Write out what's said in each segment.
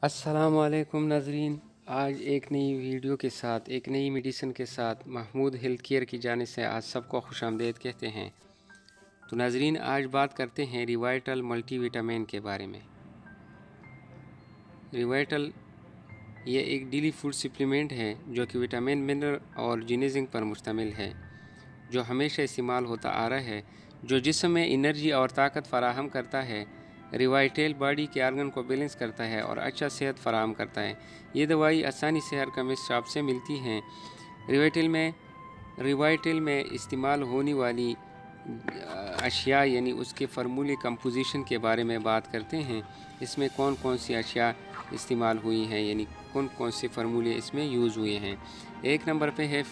السلام علیکم ناظرین، آج ایک نئی ویڈیو کے ساتھ ایک نئی میڈیسن کے ساتھ محمود ہیلتھ کیئر کی جانب سے آج سب کو خوش آمدید کہتے ہیں۔ تو ناظرین، آج بات کرتے ہیں ریوائٹل ملٹی وٹامن کے بارے میں۔ ریوائٹل یہ ایک ڈیلی فوڈ سپلیمنٹ ہے جو کہ وٹامن، منرل اور جینزنگ پر مشتمل ہے، جو ہمیشہ استعمال ہوتا آ رہا ہے، جو جسم میں انرجی اور طاقت فراہم کرتا ہے۔ ریوائٹل باڈی کے آرگن کو بیلنس کرتا ہے اور اچھا صحت فراہم کرتا ہے۔ یہ دوائی آسانی سے ہر کیمسٹ شاپ سے ملتی ہیں۔ ریوائٹل میں استعمال ہونے والی اشیاء یعنی اس کے فارمولے کمپوزیشن کے بارے میں بات کرتے ہیں۔ اس میں کون کون سی اشیاء استعمال ہوئی ہیں، یعنی کون کون سے فارمولے اس میں یوز ہوئے ہیں۔ ایک نمبر پہ ہے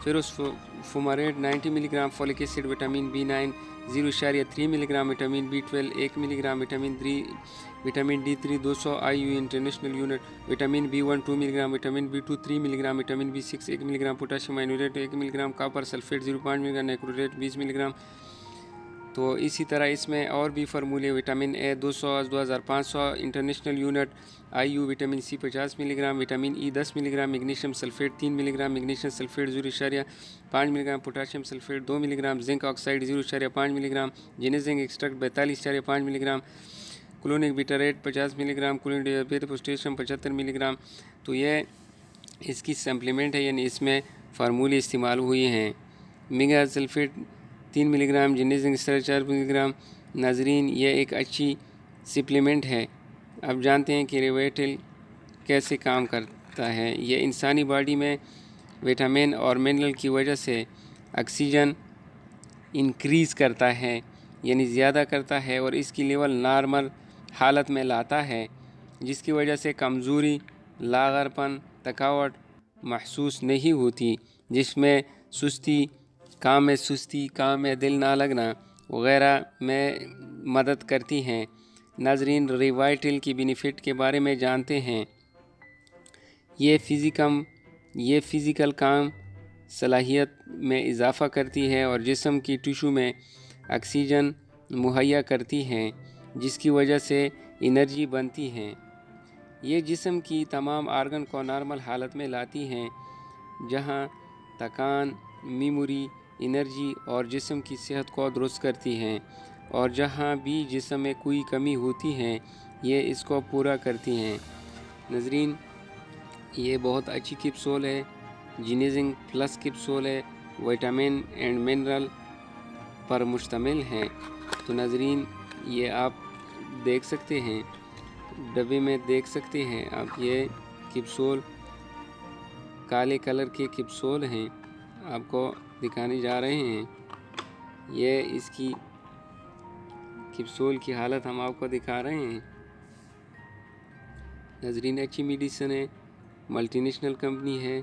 فیروسفوماریڈ 90 ملی gram folk acid, vitamin B9 0.3 ملی گرام، وٹامن B12 1 ملی gram, vitamin D3 200 IU international unit, vitamin B1 2 ملی گرام، وٹامن B2 3 ملی گرام، وٹامن B6 1 ملی گرام، پوٹاشیم آئنوریٹ 1 ملی گرام، کاپر سلفیٹ 0.5 ملی گرام، نیکرولیٹ 20 ملی گرام۔ تو اسی طرح اس میں اور بھی فارمولے، vitamin A 2500 international unit IU، vitamin C 50 ملی گرام، وٹامن E 10 ملی گرام، میگنیشیم سلفیٹ 3 ملی گرام، میگنیشیم سلفیٹ 0.5 ملی گرام، پوٹاشیم سلفیٹ 2 ملی گرام، زنک آکسائڈ 0.5 ملی گرام، جینزنگ ایکسٹریکٹ 42.5 ملی گرام، کلونک بیٹاریٹ 50 ملی گرام، کلونک پوٹیشیم 75 ملی گرام۔ تو یہ اس کی سپلیمنٹ ہے، یعنی اس میں فارمولے استعمال ہوئے ہیں۔ میگا سلفیٹ 3 ملی گرام، جینزنگ ایکسٹریکٹ 4 ملی گرام۔ ناظرین، یہ ایک اچھی سپلیمنٹ ہے۔ اب جانتے ہیں کہ ریوائٹل کیسے کام کرتا ہے۔ یہ انسانی باڈی میں وٹامن اور منرل کی وجہ سے آکسیجن انکریز کرتا ہے، یعنی زیادہ کرتا ہے، اور اس کی لیول نارمل حالت میں لاتا ہے، جس کی وجہ سے کمزوری، لاغرپن، تھکاوٹ محسوس نہیں ہوتی، جس میں سستی، کام میں دل نہ لگنا وغیرہ میں مدد کرتی ہیں۔ ناظرین، ریوائٹل کی بینیفٹ کے بارے میں جانتے ہیں۔ یہ فزیکل کام صلاحیت میں اضافہ کرتی ہے اور جسم کی ٹشو میں آکسیجن مہیا کرتی ہیں، جس کی وجہ سے انرجی بنتی ہے۔ یہ جسم کی تمام آرگن کو نارمل حالت میں لاتی ہیں، جہاں تھکان، میموری، انرجی اور جسم کی صحت کو درست کرتی ہیں، اور جہاں بھی جسم میں کوئی کمی ہوتی ہے یہ اس کو پورا کرتی ہیں۔ ناظرین، یہ بہت اچھی کیپسول ہے، جینزنگ پلس کیپسول ہے، وٹامن اینڈ منرل پر مشتمل ہے۔ تو ناظرین، یہ آپ دیکھ سکتے ہیں، ڈبے میں دیکھ سکتے ہیں آپ، یہ کیپسول کالے کلر کے کیپسول ہیں، آپ کو دکھانے جا رہے ہیں۔ یہ اس کی کیپسول کی حالت ہم آپ کو دکھا رہے ہیں۔ ناظرین، اچھی میڈیسن ہے، ملٹی نیشنل کمپنی ہے،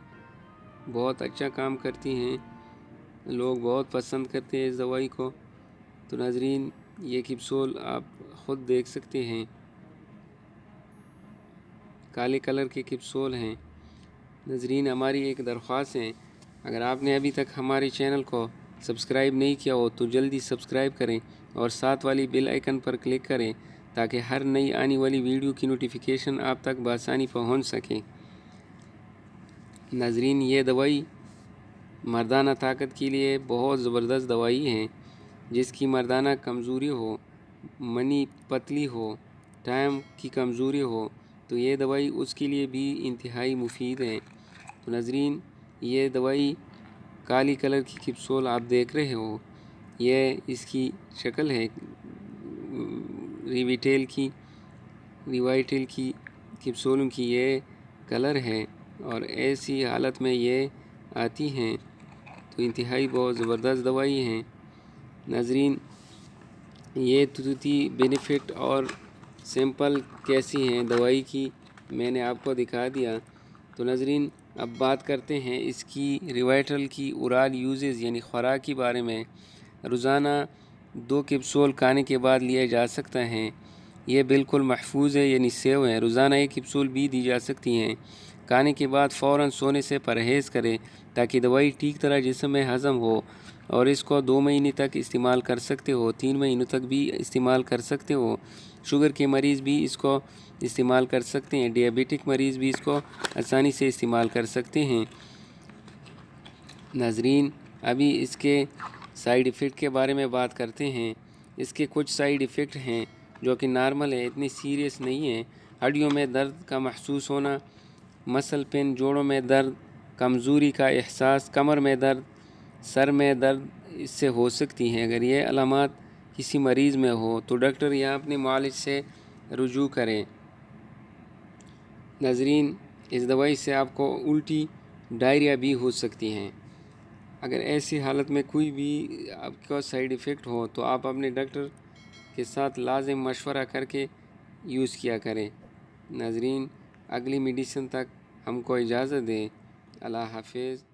بہت اچھا کام کرتی ہیں، لوگ بہت پسند کرتے ہیں اس دوائی کو۔ تو ناظرین، یہ کیپسول آپ خود دیکھ سکتے ہیں، کالے کلر کے کیپسول ہیں۔ ناظرین، ہماری ایک درخواست ہے، اگر آپ نے ابھی تک ہمارے چینل کو سبسکرائب نہیں کیا ہو تو جلدی سبسکرائب کریں اور ساتھ والی بیل آئیکن پر کلک کریں تاکہ ہر نئی آنے والی ویڈیو کی نوٹیفیکیشن آپ تک بآسانی پہنچ سکے۔ ناظرین، یہ دوائی مردانہ طاقت کے لیے بہت زبردست دوائی ہے۔ جس کی مردانہ کمزوری ہو، منی پتلی ہو، ٹائم کی کمزوری ہو، تو یہ دوائی اس کے لیے بھی انتہائی مفید ہے۔ تو ناظرین، یہ دوائی کالی کلر کی کیپسول آپ دیکھ رہے ہو، یہ اس کی شکل ہے ریوائٹل کی کیپسولوں کی، یہ کلر ہے اور ایسی حالت میں یہ آتی ہیں۔ تو انتہائی بہت زبردست دوائی ہیں۔ ناظرین، یہ تھی بینیفٹ اور سمپل کیسی ہیں دوائی کی، میں نے آپ کو دکھا دیا۔ تو ناظرین، اب بات کرتے ہیں اس کی ریوائٹل کی اورال یوزز یعنی خوراک کے بارے میں۔ روزانہ 2 کیپسول کھانے کے بعد لیا جا سکتا ہے، یہ بالکل محفوظ ہے، یعنی سیو ہے۔ روزانہ 1 کیپسول بھی دی جا سکتی ہیں۔ کھانے کے بعد فوراً سونے سے پرہیز کریں تاکہ دوائی ٹھیک طرح جسم میں ہضم ہو، اور اس کو 2 مہینے تک استعمال کر سکتے ہو، 3 مہینوں تک بھی استعمال کر سکتے ہو۔ شوگر کے مریض بھی اس کو استعمال کر سکتے ہیں، ڈیابیٹک مریض بھی اس کو آسانی سے استعمال کر سکتے ہیں۔ ناظرین، ابھی اس کے سائیڈ ایفیکٹ کے بارے میں بات کرتے ہیں۔ اس کے کچھ سائیڈ ایفیکٹ ہیں جو کہ نارمل ہے، اتنی سیریس نہیں ہیں۔ ہڈیوں میں درد کا محسوس ہونا، مسل پین، جوڑوں میں درد، کمزوری کا احساس، کمر میں درد، سر میں درد اس سے ہو سکتی ہیں۔ اگر یہ علامات کسی مریض میں ہو تو ڈاکٹر یا اپنے معالج سے رجوع کریں۔ ناظرین، اس دوائی سے آپ کو الٹی، ڈائریا بھی ہو سکتی ہیں۔ اگر ایسی حالت میں کوئی بھی آپ کا سائیڈ ایفیکٹ ہو تو آپ اپنے ڈاکٹر کے ساتھ لازم مشورہ کر کے یوز کیا کریں۔ ناظرین، اگلی میڈیسن تک ہم کو اجازت دیں۔ اللہ حافظ۔